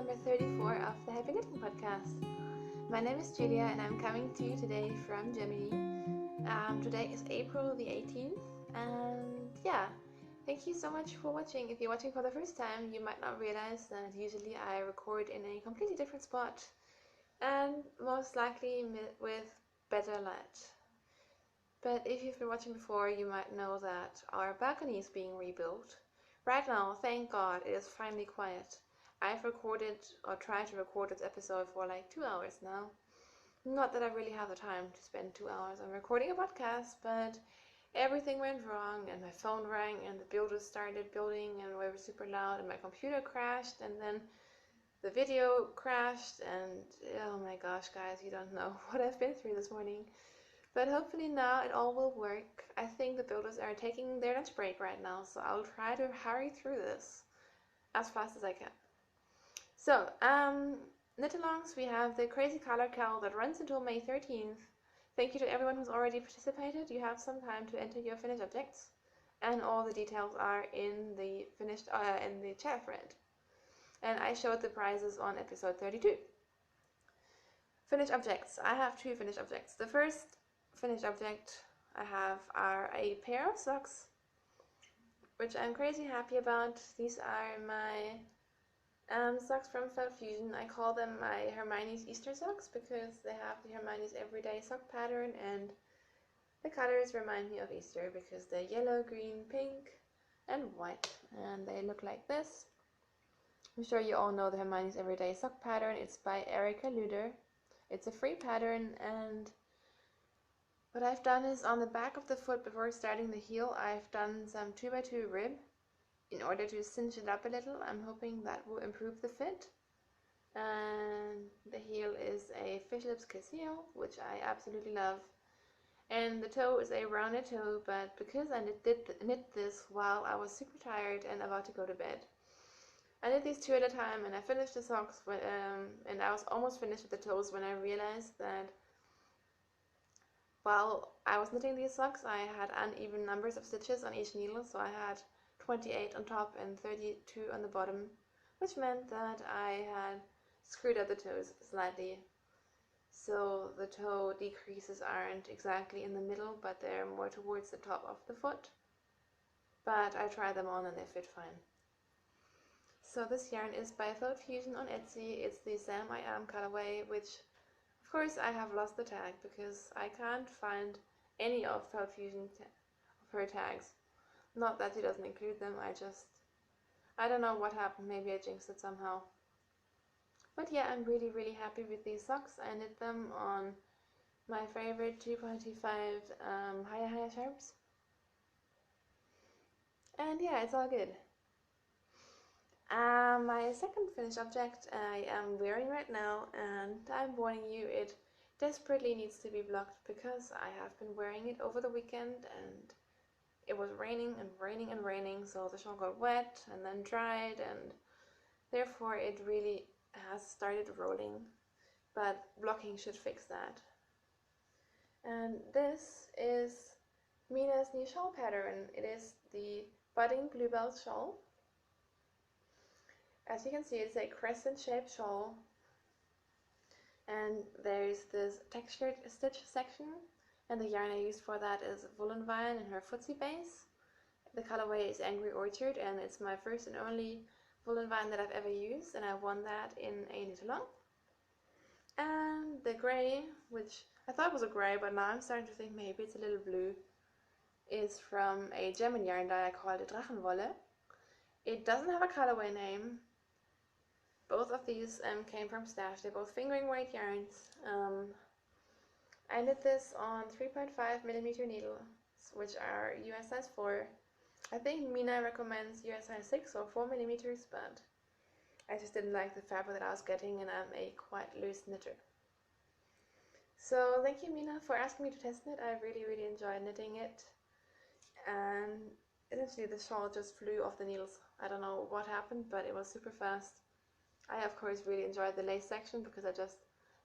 number 34 of the Happy Knitting Podcast. My name is Julia and I'm coming to you today from Germany. Today is April the 18th and thank you so much for watching. If you're watching for the first time, you might not realize that usually I record in a completely different spot and most likely with better light. But if you've been watching before, you might know that our balcony is being rebuilt. Right now, thank God, it is finally quiet. I've recorded or tried to record this episode for like 2 hours now. Not that I really have the time to spend 2 hours on recording a podcast, but everything went wrong and my phone rang and the builders started building and we were super loud and my computer crashed and then the video crashed and oh my gosh guys, you don't know what I've been through this morning. But hopefully now it all will work. I think the builders are taking their lunch break right now, so I'll try to hurry through this as fast as I can. So, knit-alongs, we have the Crazy Color Cal that runs until May 13th. Thank you to everyone who's already participated. You have some time to enter your finished objects, and all the details are in the in the chat thread. And I showed the prizes on episode 32. Finished objects. I have 2 finished objects. The first finished object I have are a pair of socks, which I'm crazy happy about. These are my socks from Felt Fusion. I call them my Hermione's Easter socks because they have the Hermione's Everyday sock pattern and the colors remind me of Easter because they're yellow, green, pink and white and they look like this. I'm sure you all know the Hermione's Everyday sock pattern. It's by Erica Luder. It's a free pattern, and what I've done is on the back of the foot before starting the heel I've done some 2x2 rib in order to cinch it up a little. I'm hoping that will improve the fit. And the heel is a Fish Lips Kiss heel, which I absolutely love. And the toe is a rounded toe, but because I knit this while I was super tired and about to go to bed, I did these 2 at a time and I finished the socks and I was almost finished with the toes when I realized that while I was knitting these socks I had uneven numbers of stitches on each needle, so I had 28 on top and 32 on the bottom, which meant that I had screwed up the toes slightly. So the toe decreases aren't exactly in the middle, but they're more towards the top of the foot. But I tried them on and they fit fine. So this yarn is by Felt Fusion on Etsy. It's the Sam I Am colorway, which of course I have lost the tag because I can't find any of Felt Fusion of her tags. Not that she doesn't include them, I don't know what happened, maybe I jinxed it somehow. But yeah, I'm really happy with these socks. I knit them on my favorite 2.25 Haya sharps. And yeah, it's all good. My second finished object I am wearing right now, and I'm warning you, it desperately needs to be blocked because I have been wearing it over the weekend and it was raining and raining and raining, so the shawl got wet and then dried and therefore it really has started rolling, but blocking should fix that. And this is Mina's new shawl pattern. It is the Budding Bluebell shawl. As you can see, it's a crescent shaped shawl and there's this textured stitch section, and the yarn I used for that is Woolen Vine in her Footsie base. The colorway is Angry Orchard and it's my first and only Woolen Vine that I've ever used, and I won that in a knit-along. And the grey, which I thought was a grey but now I'm starting to think maybe it's a little blue, is from a German yarn dye I called it Drachenwolle. It doesn't have a colorway name. Both of these came from Stash. They're both fingering weight yarns. I knit this on 3.5mm needles, which are US size 4. I think Mina recommends US size 6 or 4mm, but I just didn't like the fabric that I was getting and I'm a quite loose knitter. So thank you Mina for asking me to test knit. I really enjoyed knitting it. And essentially the shawl just flew off the needles. I don't know what happened, but it was super fast. I of course really enjoyed the lace section because I just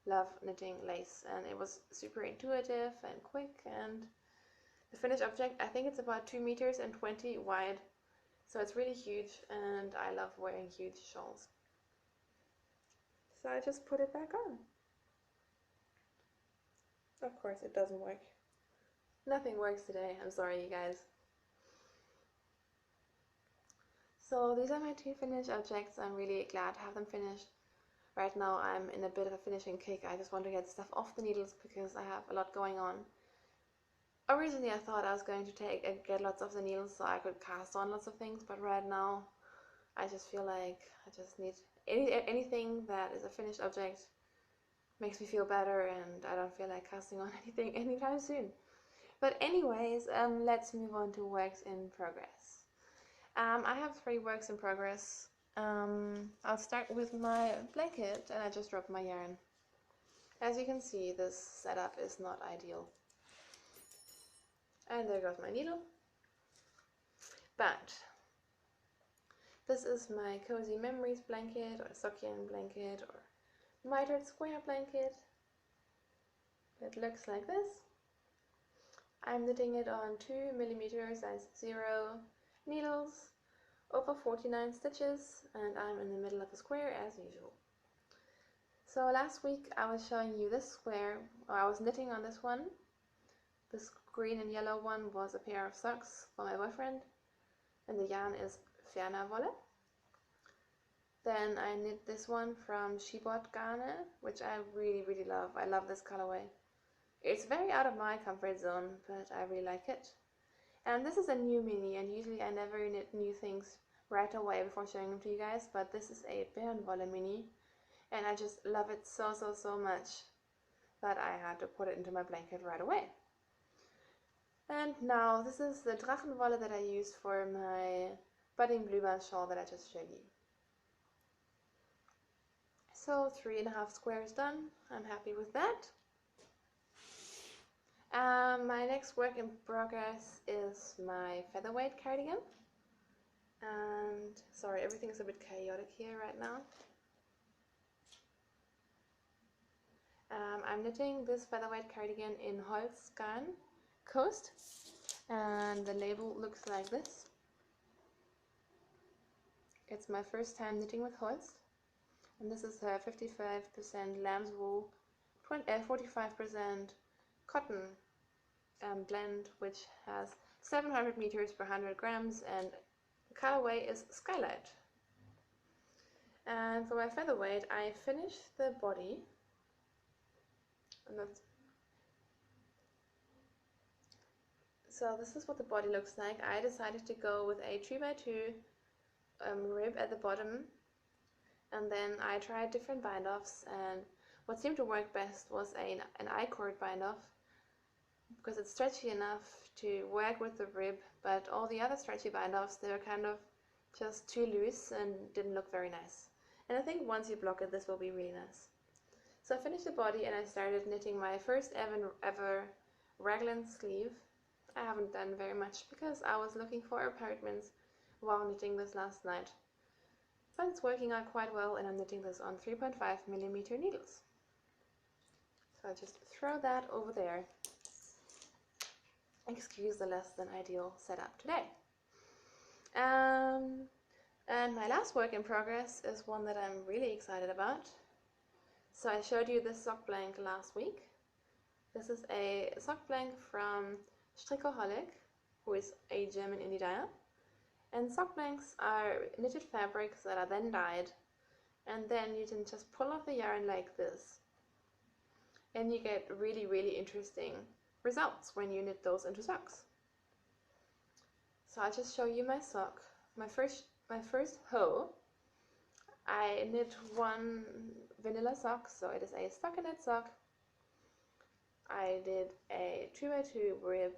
love knitting lace, and it was super intuitive and quick, and the finished object, I think it's about 2 meters and 20 wide, so it's really huge and I love wearing huge shawls. So I just put it back on. Of course it doesn't work. Nothing works today, I'm sorry you guys. So these are my two finished objects. I'm really glad to have them finished. Right now I'm in a bit of a finishing kick. I just want to get stuff off the needles because I have a lot going on. Originally I thought I was going to get lots of the needles so I could cast on lots of things, but right now I just feel like I just need anything that is a finished object makes me feel better, and I don't feel like casting on anything anytime soon. But anyways, let's move on to works in progress. I have 3 works in progress. I'll start with my blanket, and I just dropped my yarn. As you can see, this setup is not ideal. And there goes my needle. But this is my Cozy Memories blanket, or Sock-Yarn blanket, or mitered square blanket. It looks like this. I'm knitting it on 2mm size 0 needles over 49 stitches, and I'm in the middle of a square as usual. So last week I was showing you this square, or I was knitting on this one. This green and yellow one was a pair of socks for my boyfriend, and the yarn is Ferner Wolle. Then I knit this one from Shibot Garne, which I really love. I love this colorway. It's very out of my comfort zone, but I really like it. And this is a new mini, and usually I never knit new things right away before showing them to you guys, but this is a Bärenwolle mini, and I just love it so much that I had to put it into my blanket right away. And now this is the Drachenwolle that I used for my budding bluebell shawl that I just showed you. So 3.5 squares done. I'm happy with that. My next work in progress is my featherweight cardigan. And sorry, everything's a bit chaotic here right now. I'm knitting this featherweight cardigan in Holzgarn Coast, and the label looks like this. It's my first time knitting with Holz, and this is a 55% lamb's wool, 45% cotton blend, which has 700 meters per 100 grams, and the colorway is Skylight. And for my featherweight, I finished the body, and so this is what the body looks like. I decided to go with a 3x2 rib at the bottom, and then I tried different bind-offs, and what seemed to work best was an I-cord bind-off, because it's stretchy enough to work with the rib, but all the other stretchy bind-offs, they were kind of just too loose and didn't look very nice. And I think once you block it, this will be really nice. So I finished the body, and I started knitting my first ever raglan sleeve. I haven't done very much because I was looking for apartments while knitting this last night. But it's working out quite well, and I'm knitting this on 3.5mm needles. So I'll just throw that over there. Excuse the less than ideal setup today. And my last work in progress is one that I'm really excited about. So I showed you this sock blank last week. This is a sock blank from Strickoholic, who is a German indie dyer. And sock blanks are knitted fabrics that are then dyed, and then you can just pull off the yarn like this, and you get really interesting results when you knit those into socks. So I'll just show you my sock. My first hoe, I knit one vanilla sock, so it is a stockinette sock. I did a 2x2 rib,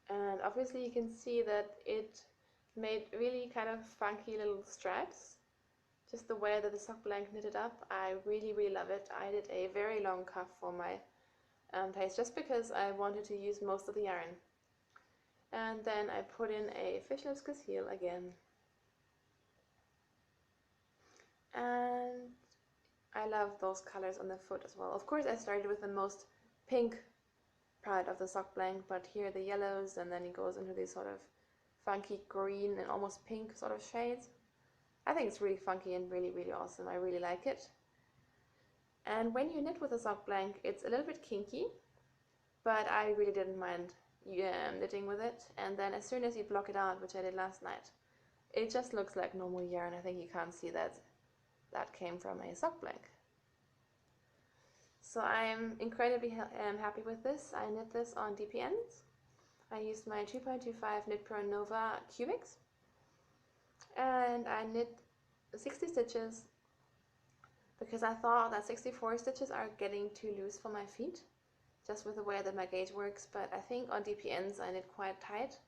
and obviously you can see that it made really kind of funky little stripes, just the way that the sock blank knitted up. I really love it. I did a very long cuff for my paste just because I wanted to use most of the yarn. And then I put in a Fischl heel again. And I love those colors on the foot as well. Of course I started with the most pink part of the sock blank, but here the yellows, and then it goes into these sort of funky green and almost pink sort of shades. I think it's really funky and really, really awesome. I really like it. And when you knit with a sock blank, it's a little bit kinky, but I really didn't mind knitting with it. And then as soon as you block it out, which I did last night, it just looks like normal yarn. I think you can't see that that came from a sock blank. So I'm incredibly happy with this. I knit this on DPNs. I used my 2.25 Knit Pro Nova cubics, and I knit 60 stitches because I thought that 64 stitches are getting too loose for my feet, just with the way that my gauge works, but I think on DPNs I knit quite tight.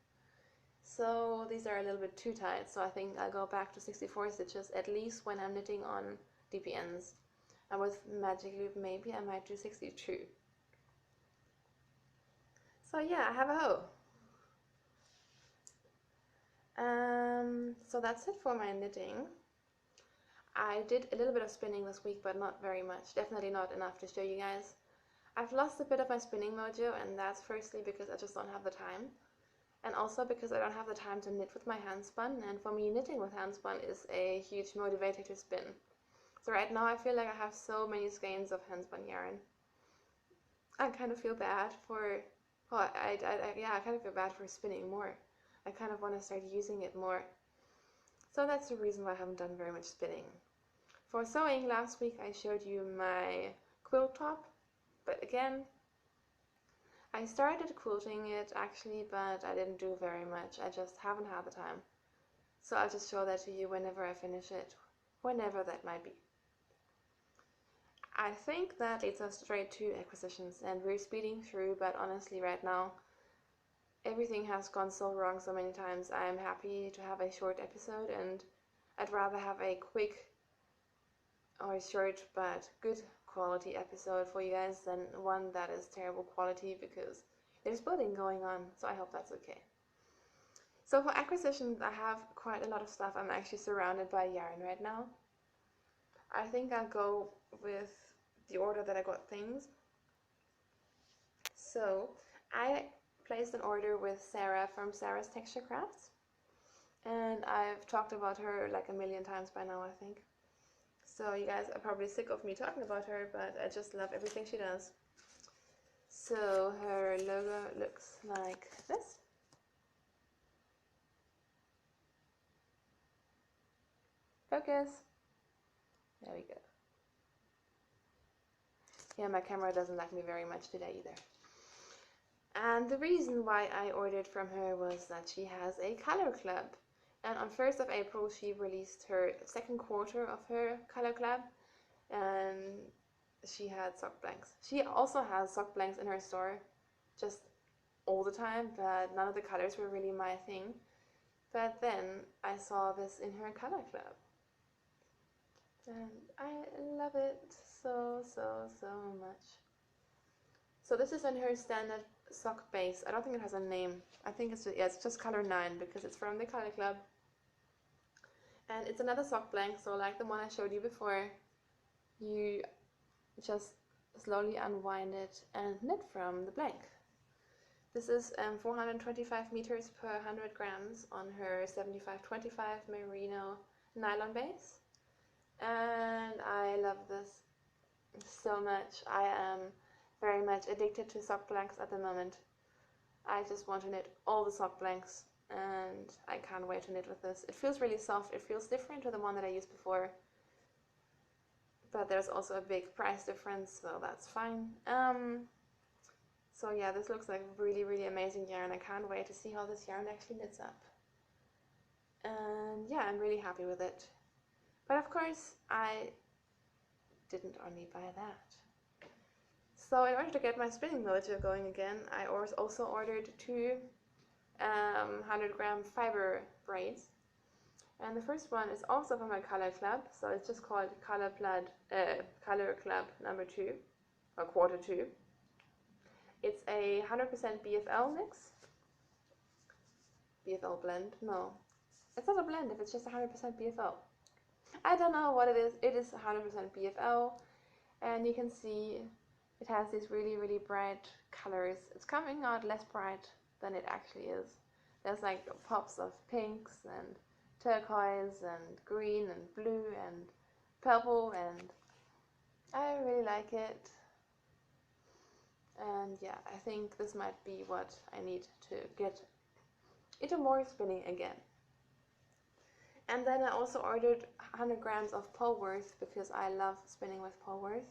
So these are a little bit too tight, so I think I'll go back to 64 stitches, at least when I'm knitting on DPNs. And with Magic Loop, maybe I might do 62. So yeah, I have a hoe. So that's it for my knitting. I did a little bit of spinning this week, but not very much. Definitely not enough to show you guys. I've lost a bit of my spinning mojo, and that's firstly because I just don't have the time. And also because I don't have the time to knit with my hand spun, and for me knitting with hand spun is a huge motivator to spin. So right now I feel like I have so many skeins of hand spun yarn. I kind of feel bad for, well, I kind of feel bad for spinning more. I kind of want to start using it more. So that's the reason why I haven't done very much spinning. For sewing, last week I showed you my quilt top, but again, I started quilting it actually, but I didn't do very much. I just haven't had the time. So I'll just show that to you whenever I finish it, whenever that might be. I think that leads us straight to acquisitions, and we're speeding through, but honestly right now, everything has gone so wrong so many times. I'm happy to have a short episode, and I'd rather have a quick or short but good quality episode for you guys than one that is terrible quality, because there's building going on, so I hope that's okay. So for acquisitions, I have quite a lot of stuff. I'm actually surrounded by yarn right now. I think I'll go with the order that I got things. So I placed an order with Sarah from Sarah's Texture Crafts, and I've talked about her like a million times by now, I think. So you guys are probably sick of me talking about her, but I just love everything she does. So her logo looks like this. Focus. There we go. Yeah, my camera doesn't like me very much today either. And the reason why I ordered from her was that she has a color club. And on 1st of April, she released her second quarter of her color club. And she had sock blanks. She also has sock blanks in her store, just all the time, but none of the colors were really my thing. But then I saw this in her color club. And I love it so much. So this is in her standard sock base. I don't think it has a name. I think it's just color 9 because it's from the color club. And it's another sock blank, so like the one I showed you before, you just slowly unwind it and knit from the blank. This is 425 meters per 100 grams on her 7525 merino nylon base. And I love this so much. I am very much addicted to sock blanks at the moment. I just want to knit all the sock blanks, and I can't wait to knit with this. It feels really soft. It feels different to the one that I used before, but there's also a big price difference, so that's fine. So yeah, this looks like really amazing yarn. I can't wait to see how this yarn actually knits up. And yeah, I'm really happy with it. But of course, I didn't only buy that. So in order to get my spinning mojo going again, I also ordered 2 100-gram fiber braids. And the first one is also from my color club, so it's just called Color Club number 2, or quarter 2. It's a 100% BFL mix. BFL blend? No. It's not a blend if it's just 100% BFL. I don't know what it is. It is 100% BFL, and you can see it has these really bright colors. It's coming out less bright than it actually is. There's like pops of pinks and turquoise and green and blue and purple, and I really like it. And yeah, I think this might be what I need to get into more spinning again. And then I also ordered 100 grams of Polworth because I love spinning with Polworth.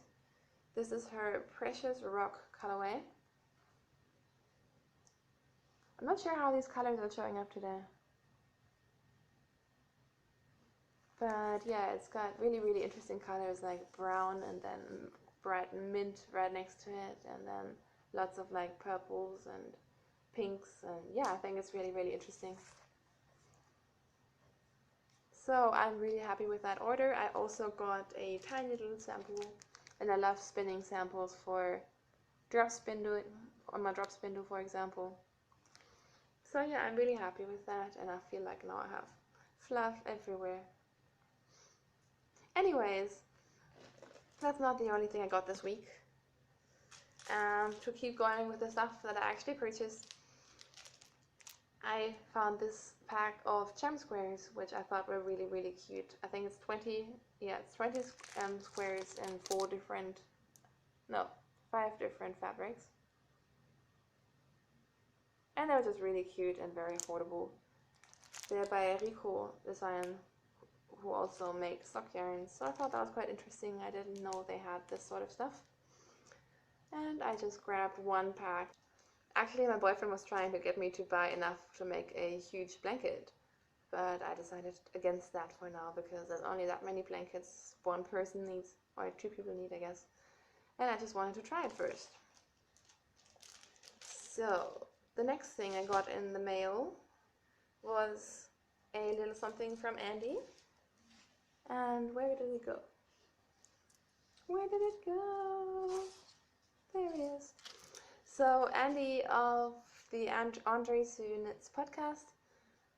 This is her Precious Rock colorway. I'm not sure how these colors are showing up today. But yeah, it's got really, really interesting colors like brown and then bright mint right next to it, and then lots of like purples and pinks, and yeah, I think it's really, really interesting. So I'm really happy with that order. I also got a tiny little sample, and I love spinning samples for drop spindle, on my drop spindle for example. So yeah, I'm really happy with that, and I feel like now I have fluff everywhere. Anyways, that's not the only thing I got this week. To keep going with the stuff that I actually purchased, I found this pack of gem squares, which I thought were really, really cute. I think it's 20 squares in 5 different fabrics. And they're just really cute and very affordable. They're by Rico Design, who also makes sock yarns, so I thought that was quite interesting. I didn't know they had this sort of stuff. And I just grabbed one pack. Actually, my boyfriend was trying to get me to buy enough to make a huge blanket, but I decided against that for now because there's only that many blankets one person needs, or 2 people need, I guess. And I just wanted to try it first. So, the next thing I got in the mail was a little something from Andy. And where did it go? Where did it go? There it is. So Andy of the Andre Sunitz podcast,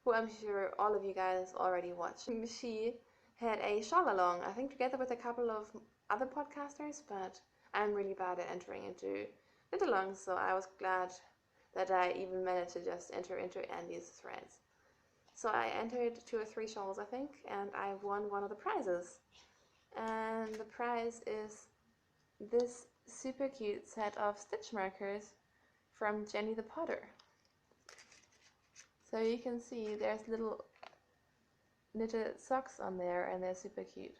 who I'm sure all of you guys already watch, she had a shawl along, I think together with a couple of other podcasters, but I'm really bad at entering into knit-alongs, so I was glad that I even managed to just enter into Andy's threads. So I entered 2 or 3 shawls, I think, and I won one of the prizes. And the prize is this super cute set of stitch markers from Jenny the Potter. So you can see there's little knitted socks on there, and they're super cute.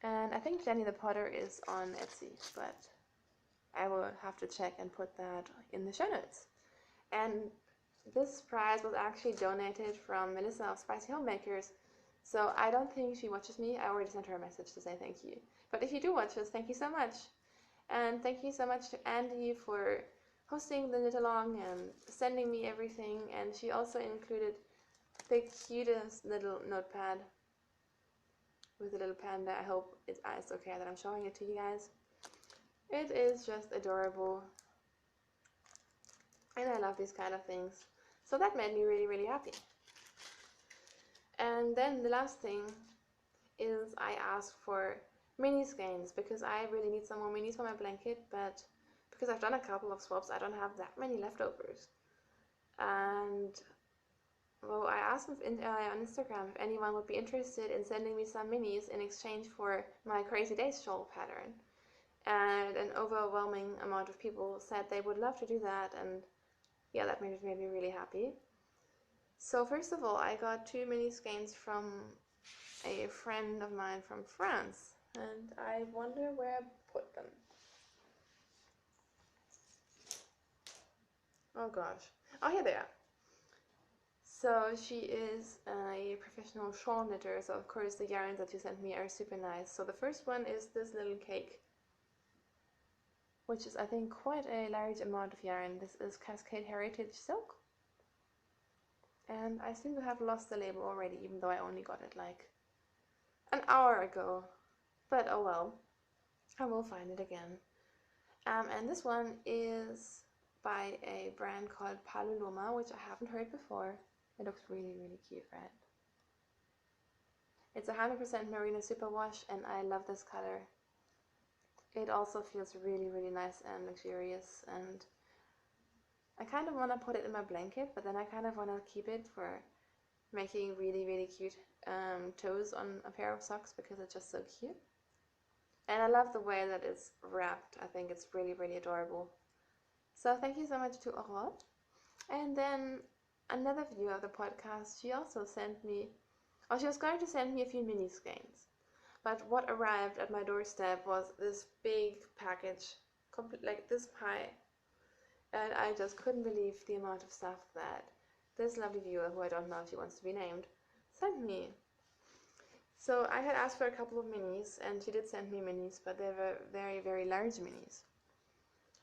And I think Jenny the Potter is on Etsy, but I will have to check and put that in the show notes. And this prize was actually donated from Melissa of Spicy Homemakers, so I don't think she watches me. I already sent her a message to say thank you. But if you do watch us, thank you so much. And thank you so much to Andy for hosting the knit-along and sending me everything. And she also included the cutest little notepad with a little panda. I hope it's okay that I'm showing it to you guys. It is just adorable. And I love these kind of things. So that made me really, really happy. And then the last thing is I asked for mini skeins because I really need some more minis for my blanket, but because I've done a couple of swaps, I don't have that many leftovers. And well, I asked on Instagram if anyone would be interested in sending me some minis in exchange for my Crazy Days shawl pattern. And an overwhelming amount of people said they would love to do that, and yeah, that made me really happy. So first of all, I got 2 mini skeins from a friend of mine from France, and I wonder where I put them. Oh gosh. Oh, here they are. So she is a professional shawl knitter, so of course the yarns that she sent me are super nice. So the first one is this little cake, which is I think quite a large amount of yarn. This is Cascade Heritage Silk. And I seem to have lost the label already, even though I only got it like an hour ago. But oh well, I will find it again. And this one is by a brand called Paluloma, which I haven't heard before. It looks really, really cute, right? It's 100% Merino Superwash, and I love this color. It also feels really, really nice and luxurious, and I kind of want to put it in my blanket, but then I kind of want to keep it for making really, really cute toes on a pair of socks because it's just so cute. And I love the way that it's wrapped. I think it's really, really adorable. So thank you so much to Aurore. And then another viewer of the podcast, she also sent me, or she was going to send me a few mini skeins. But what arrived at my doorstep was this big package, like this pie. And I just couldn't believe the amount of stuff that this lovely viewer, who I don't know if she wants to be named, sent me. So I had asked for a couple of minis, and she did send me minis, but they were very, very large minis.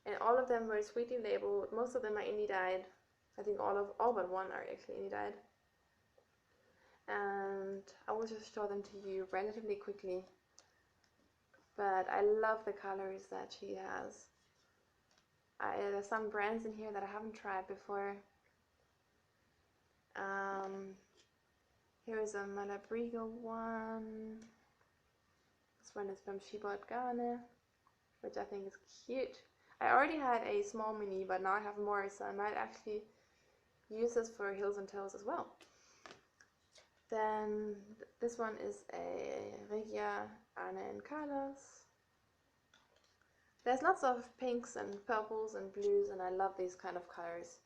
And all of them were sweetly labeled. Most of them are indie dyed. I think all but one are actually indie dyed. And I will just show them to you relatively quickly. But I love the colors that she has. There's some brands in here that I haven't tried before. Here is a Malabrigo one. This one is from Shibot Garne, which I think is cute. I already had a small mini, but now I have more, so I might actually use this for heels and toes as well. Then this one is a Regia, Anne and Carlos. There's lots of pinks and purples and blues, and I love these kind of colors.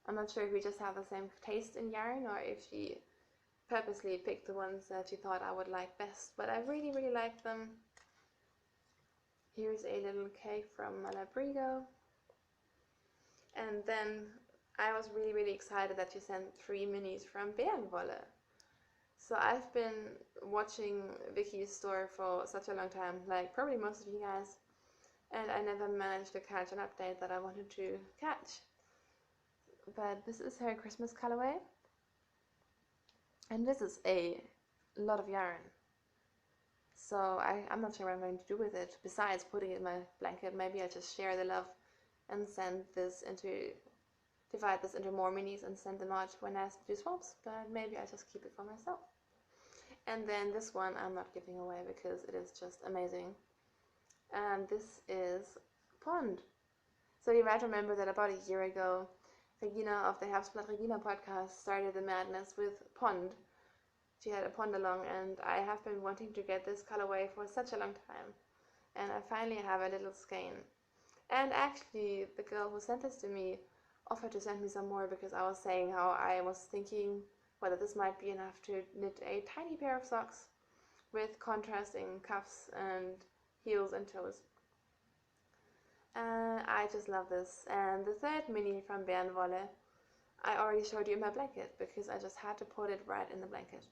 I'm not sure if we just have the same taste in yarn or if she purposely picked the ones that she thought I would like best, but I really, really like them. Here's a little cake from Malabrigo. And then I was really, really excited that she sent 3 minis from Bärenwolle. So I've been watching Vicky's store for such a long time, like probably most of you guys, and I never managed to catch an update that I wanted to catch. But this is her Christmas colorway, and this is a lot of yarn. So I'm not sure what I'm going to do with it, besides putting it in my blanket. Maybe I just share the love and divide this into more minis and send them out when I do swaps, but maybe I just keep it for myself. And then this one I'm not giving away because it is just amazing. And this is Pond. So you might remember that about a year ago, Regina of the Herbstblatt Regina podcast started the madness with Pond. She had a pond along, and I have been wanting to get this colorway for such a long time. And I finally have a little skein. And actually, the girl who sent this to me offered to send me some more because I was saying how I was thinking whether this might be enough to knit a tiny pair of socks with contrasting cuffs and heels and toes. I just love this. And the third mini from Bärenwolle, I already showed you in my blanket because I just had to put it right in the blanket.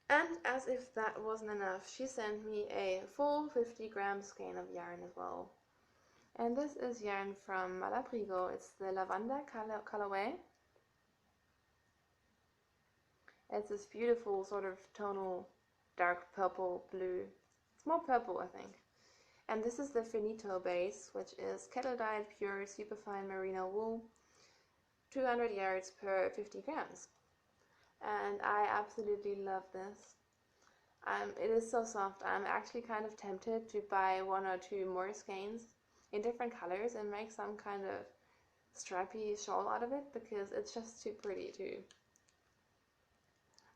And as if that wasn't enough, she sent me a full 50-gram skein of yarn as well. And this is yarn from Malabrigo. It's the Lavanda colorway. It's this beautiful sort of tonal dark purple blue. It's more purple, I think. And this is the Finito base, which is kettle dyed pure superfine merino wool, 200 yards per 50 grams. And I absolutely love this. It is so soft. I'm actually kind of tempted to buy 1 or 2 more skeins in different colors and make some kind of stripy shawl out of it because it's just too pretty to...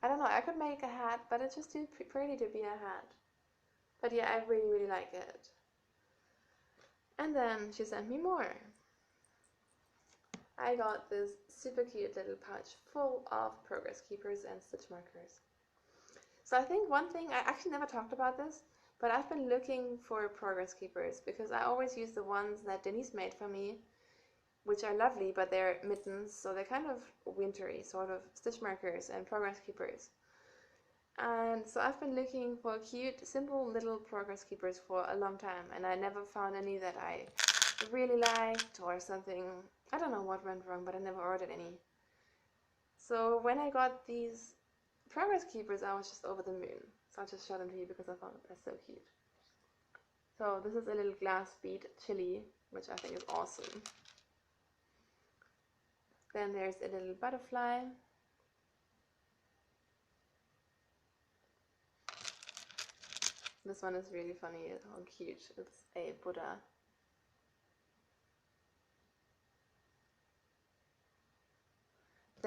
I don't know, I could make a hat, but it's just too pretty to be a hat. But yeah, I really, really like it. And then she sent me more. I got this super cute little pouch full of progress keepers and stitch markers. So I think one thing, I actually never talked about this, but I've been looking for progress keepers because I always use the ones that Denise made for me, which are lovely, but they're mittens, so they're kind of wintry, sort of stitch markers and progress keepers. And so I've been looking for cute, simple little progress keepers for a long time, and I never found any that I really liked or something. I don't know what went wrong, but I never ordered any. So when I got these progress keepers, I was just over the moon. So I'll just show them to you because I found they're so cute. So this is a little glass bead chili, which I think is awesome. Then there's a little butterfly. This one is really funny, how cute. It's a Buddha.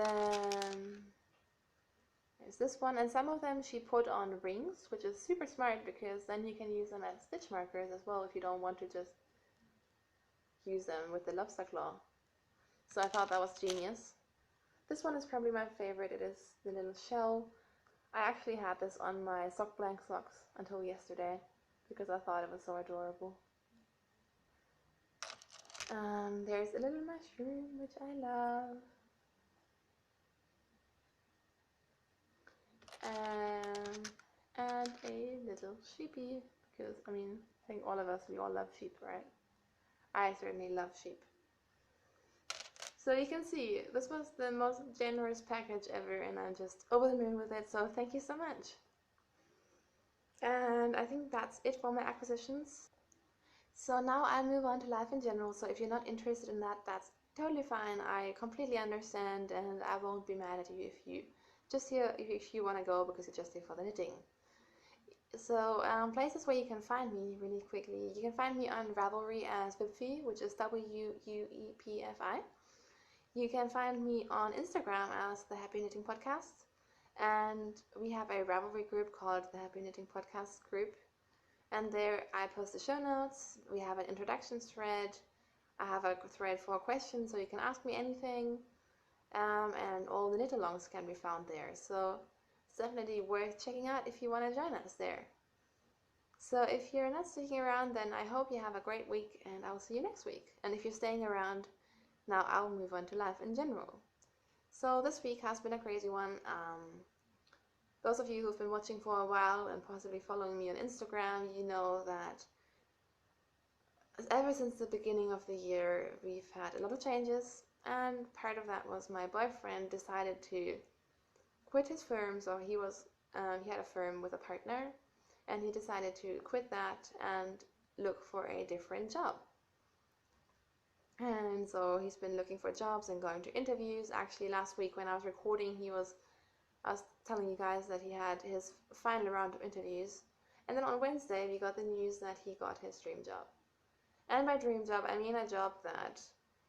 then there's this one, and some of them she put on rings, which is super smart because then you can use them as stitch markers as well if you don't want to just use them with the lobster claw. So I thought that was genius. This one is probably my favorite. It is the little shell. I actually had this on my sock blank socks until yesterday because I thought it was so adorable. There's a little mushroom, which I love. And a little sheepy, because I mean, I think all of us, we all love sheep, right? I certainly love sheep. So you can see, this was the most generous package ever, and I'm just over the moon with it, so thank you so much. And I think that's it for my acquisitions. So now I'll move on to life in general, so if you're not interested in that, that's totally fine. I completely understand, and I won't be mad at you if you just here if you want to go because you're just here for the knitting. So places where you can find me really quickly. You can find me on Ravelry as Wipfi, which is WUEPFI. You can find me on Instagram as The Happy Knitting Podcast. And we have a Ravelry group called The Happy Knitting Podcast group. And there I post the show notes. We have an introductions thread. I have a thread for questions, so you can ask me anything. And all the knit-alongs can be found there. So it's definitely worth checking out if you want to join us there. So if you're not sticking around, then I hope you have a great week, and I'll see you next week. And if you're staying around, now I'll move on to life in general. So this week has been a crazy one. Those of you who've been watching for a while and possibly following me on Instagram, you know that ever since the beginning of the year, we've had a lot of changes, and part of that was my boyfriend decided to quit his firm. So he had a firm with a partner, and he decided to quit that and look for a different job. And so he's been looking for jobs and going to interviews. Actually, last week when I was recording, I was telling you guys that he had his final round of interviews. And then on Wednesday, we got the news that he got his dream job. And by dream job, I mean a job that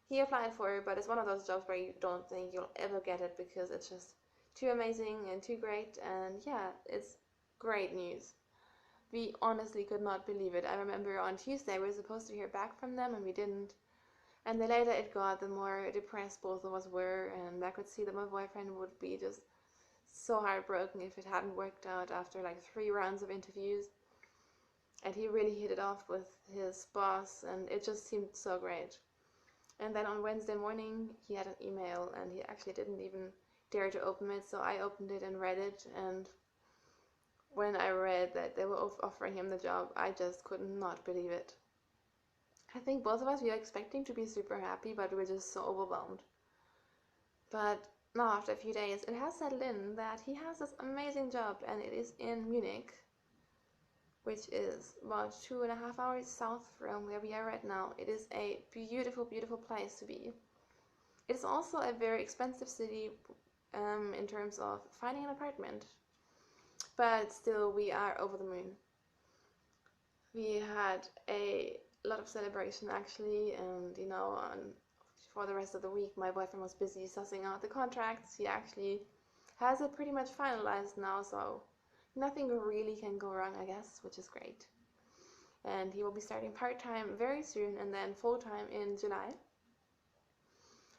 he applied for, but it's one of those jobs where you don't think you'll ever get it because it's just too amazing and too great. And yeah, it's great news. We honestly could not believe it. I remember on Tuesday we were supposed to hear back from them and we didn't. And the later it got, the more depressed both of us were, and I could see that my boyfriend would be just so heartbroken if it hadn't worked out after like 3 rounds of interviews. And he really hit it off with his boss, and it just seemed so great. And then on Wednesday morning, he had an email, and he actually didn't even dare to open it, so I opened it and read it, and when I read that they were offering him the job, I just could not believe it. I think both of us, we were expecting to be super happy, but we were just so overwhelmed. But now, after a few days, it has settled in that he has this amazing job, and it is in Munich, which is about 2.5 hours south from where we are right now. It is a beautiful, beautiful place to be. It is also a very expensive city in terms of finding an apartment, but still we are over the moon. We had a lot of celebration actually, and for the rest of the week my boyfriend was busy sussing out the contracts. He actually has it pretty much finalized now, so nothing really can go wrong, I guess, which is great. And he will be starting part-time very soon and then full-time in July.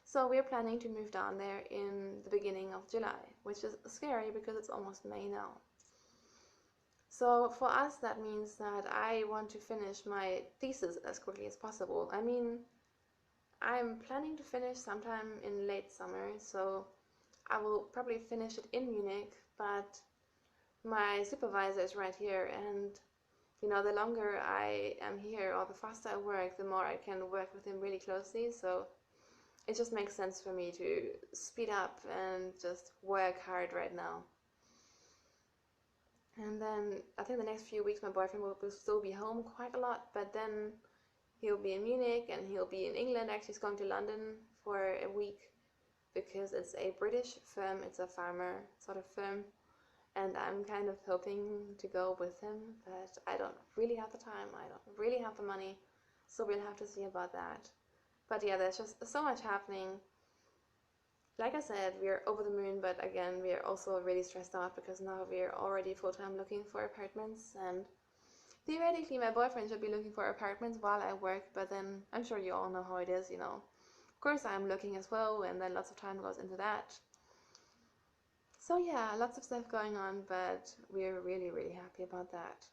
So we're planning to move down there in the beginning of July, which is scary because it's almost May now. So for us, that means that I want to finish my thesis as quickly as possible. I mean, I'm planning to finish sometime in late summer, so I will probably finish it in Munich, but my supervisor is right here, and the longer I am here or the faster I work, the more I can work with him really closely. So it just makes sense for me to speed up and just work hard right now. And then I think the next few weeks my boyfriend will still be home quite a lot, but then he'll be in Munich and he'll be in England. Actually, he's going to London for a week because it's a British firm. It's a farmer sort of firm. And I'm kind of hoping to go with him, but I don't really have the time. I don't really have the money. So we'll have to see about that. But yeah, there's just so much happening. like I said, we're over the moon, but again, we are also really stressed out because now we're already full-time looking for apartments, and theoretically my boyfriend should be looking for apartments while I work, but then I'm sure you all know how it is, you know. Of course I'm looking as well, and then lots of time goes into that. So yeah, lots of stuff going on, but we're really, really happy about that.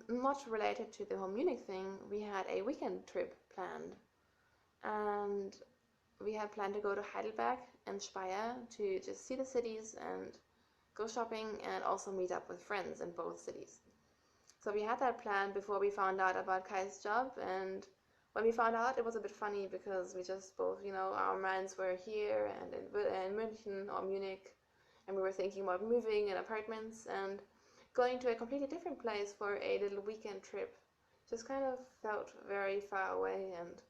Not related to the whole Munich thing, we had a weekend trip planned, and we had planned to go to Heidelberg and Speyer to just see the cities and go shopping and also meet up with friends in both cities. So we had that plan before we found out about Kai's job, and when we found out, it was a bit funny because we just both, you know, our minds were here and in München or Munich, and we were thinking about moving in apartments and going to a completely different place for a little weekend trip. Just kind of felt very far away, and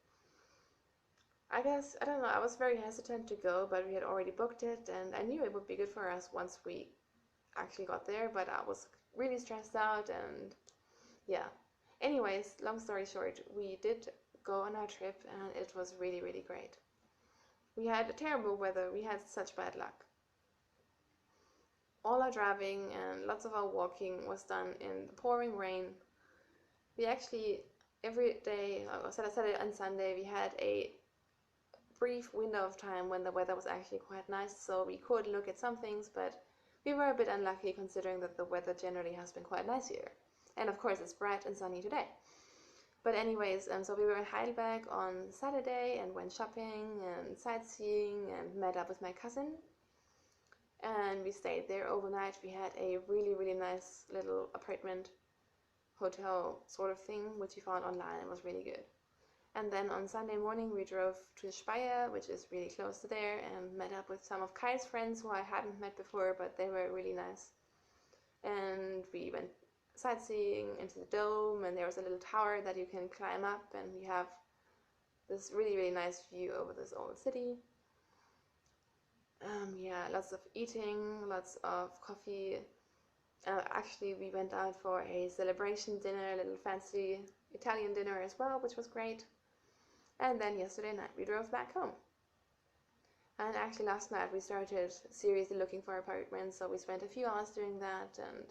I guess, I don't know, I was very hesitant to go, but we had already booked it, and I knew it would be good for us once we actually got there, but I was really stressed out, and yeah. Anyways, long story short, we did go on our trip, and it was really, really great. We had terrible weather, we had such bad luck. All our driving and lots of our walking was done in the pouring rain. We actually, every day, Saturday and Sunday, we had a brief window of time when the weather was actually quite nice, so we could look at some things, but we were a bit unlucky considering that the weather generally has been quite nice here. And of course, it's bright and sunny today. But anyways, so we were in Heidelberg on Saturday and went shopping and sightseeing and met up with my cousin. And we stayed there overnight. We had a really, really nice little apartment hotel sort of thing, which we found online. It was really good. And then on Sunday morning, we drove to Speyer, which is really close to there, and met up with some of Kai's friends who I hadn't met before, but they were really nice. And we went sightseeing into the dome, and there was a little tower that you can climb up, and we have this really, really nice view over this old city. Yeah, lots of eating, lots of coffee. Actually, we went out for a celebration dinner, a little fancy Italian dinner as well, which was great. And then yesterday night we drove back home. And actually last night we started seriously looking for apartments, so we spent a few hours doing that, and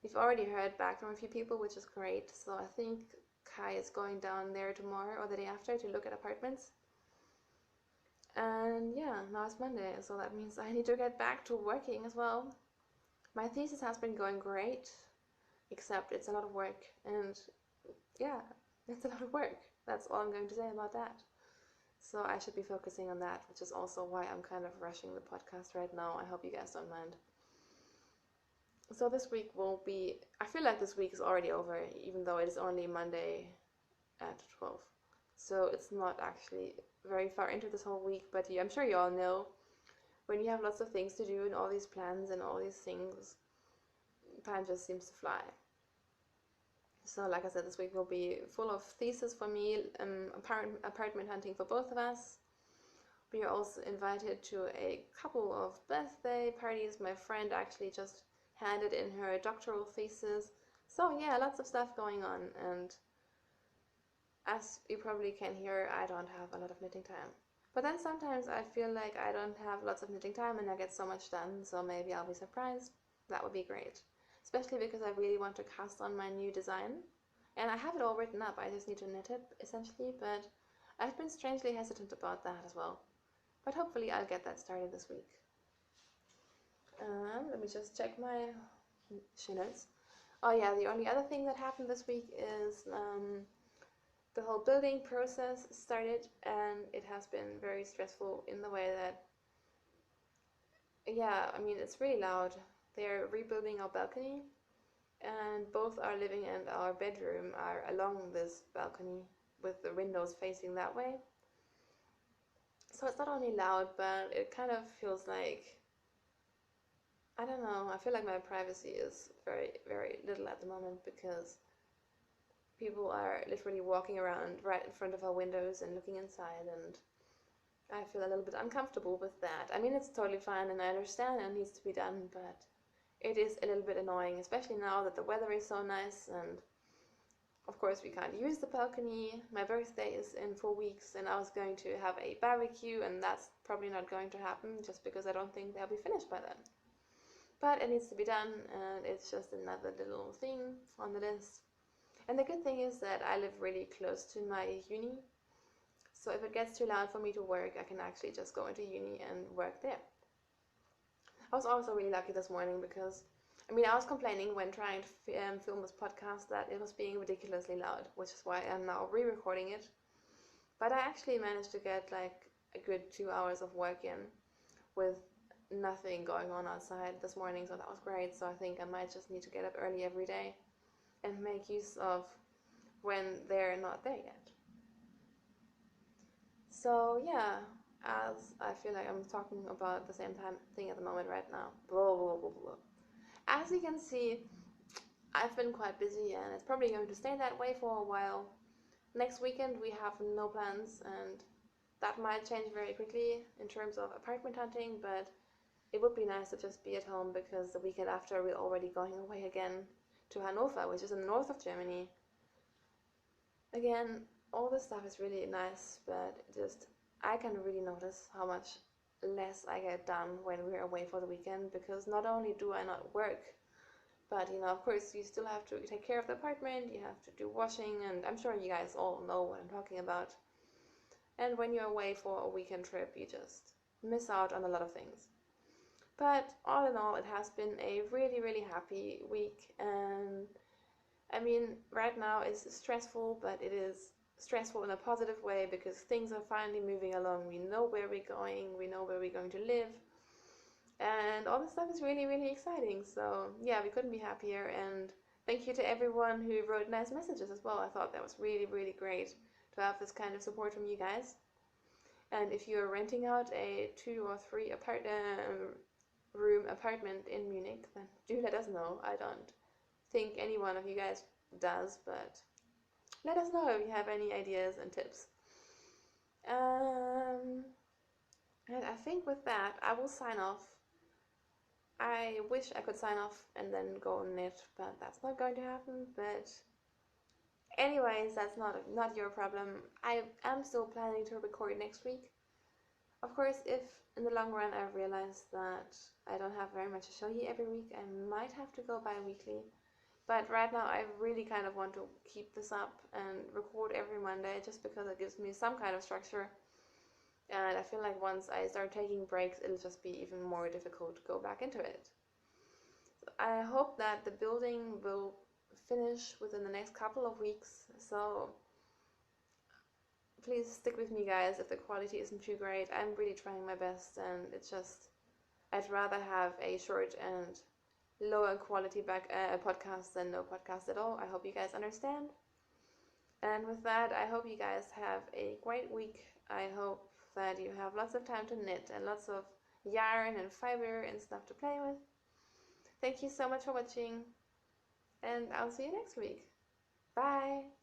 we've already heard back from a few people, which is great. So I think Kai is going down there tomorrow or the day after to look at apartments. And yeah, now it's Monday, so that means I need to get back to working as well. My thesis has been going great, except it's a lot of work, and yeah, it's a lot of work. That's all I'm going to say about that. So I should be focusing on that, which is also why I'm kind of rushing the podcast right now. I hope you guys don't mind. So this week will be, I feel like this week is already over, even though it is only Monday at 12. So it's not actually very far into this whole week, but I'm sure you all know, when you have lots of things to do and all these plans and all these things, time just seems to fly. So like I said, this week will be full of thesis for me, apartment hunting for both of us. We are also invited to a couple of birthday parties. My friend actually just handed in her doctoral thesis. So yeah, lots of stuff going on, and as you probably can hear, I don't have a lot of knitting time. But then sometimes I feel like I don't have lots of knitting time and I get so much done, so maybe I'll be surprised. That would be great. Especially because I really want to cast on my new design. And I have it all written up, I just need to knit it, essentially, but I've been strangely hesitant about that as well. But hopefully I'll get that started this week. Let me just check my show notes. Oh yeah, the only other thing that happened this week is the whole building process started, and it has been very stressful in the way that, yeah, I mean, it's really loud. They're rebuilding our balcony, and both our living and our bedroom are along this balcony with the windows facing that way. So it's not only loud, but it kind of feels like, I don't know, I feel like my privacy is very, very little at the moment because people are literally walking around right in front of our windows and looking inside, and I feel a little bit uncomfortable with that. I mean, it's totally fine and I understand it needs to be done, but it is a little bit annoying, especially now that the weather is so nice, and of course, we can't use the balcony. My birthday is in 4 weeks, and I was going to have a barbecue, and that's probably not going to happen just because I don't think they'll be finished by then. But it needs to be done, and it's just another little thing on the list. And the good thing is that I live really close to my uni, so if it gets too loud for me to work, I can actually just go into uni and work there. I was also really lucky this morning because, I was complaining when trying to film this podcast that it was being ridiculously loud, which is why I'm now re-recording it. But I actually managed to get like a good 2 hours of work in with nothing going on outside this morning, so that was great. So I think I might just need to get up early every day and make use of when they're not there yet. So yeah, as I feel like I'm talking about the same thing at the moment right now. Blah, blah, blah, blah. As you can see, I've been quite busy and it's probably going to stay that way for a while. Next weekend we have no plans, and that might change very quickly in terms of apartment hunting, but it would be nice to just be at home because the weekend after we're already going away again to Hanover, which is in the north of Germany. Again, all this stuff is really nice, but I can really notice how much less I get done when we're away for the weekend, because not only do I not work, but of course you still have to take care of the apartment, you have to do washing, and I'm sure you guys all know what I'm talking about. And when you're away for a weekend trip, you just miss out on a lot of things. But all in all, it has been a really, really happy week, and right now it's stressful, but it is stressful in a positive way because things are finally moving along. We know where we're going, we know where we're going to live, and all this stuff is really, really exciting. So yeah, we couldn't be happier, and thank you to everyone who wrote nice messages as well. I thought that was really, really great to have this kind of support from you guys. And if you're renting out a 2 or 3 room apartment in Munich, then do let us know. I don't think any one of you guys does, but let us know if you have any ideas and tips. And I think with that, I will sign off. I wish I could sign off and then go on it, but that's not going to happen. But anyways, that's not your problem. I am still planning to record next week. Of course, if in the long run I realize that I don't have very much to show you every week, I might have to go bi-weekly. But right now I really kind of want to keep this up and record every Monday, just because it gives me some kind of structure. And I feel like once I start taking breaks, it'll just be even more difficult to go back into it. So I hope that the building will finish within the next couple of weeks. So please stick with me, guys, if the quality isn't too great. I'm really trying my best, and I'd rather have a short and lower quality podcast than no podcast at all. I hope you guys understand. And with that, I hope you guys have a great week. I hope that you have lots of time to knit and lots of yarn and fiber and stuff to play with. Thank you so much for watching, and I'll see you next week. Bye!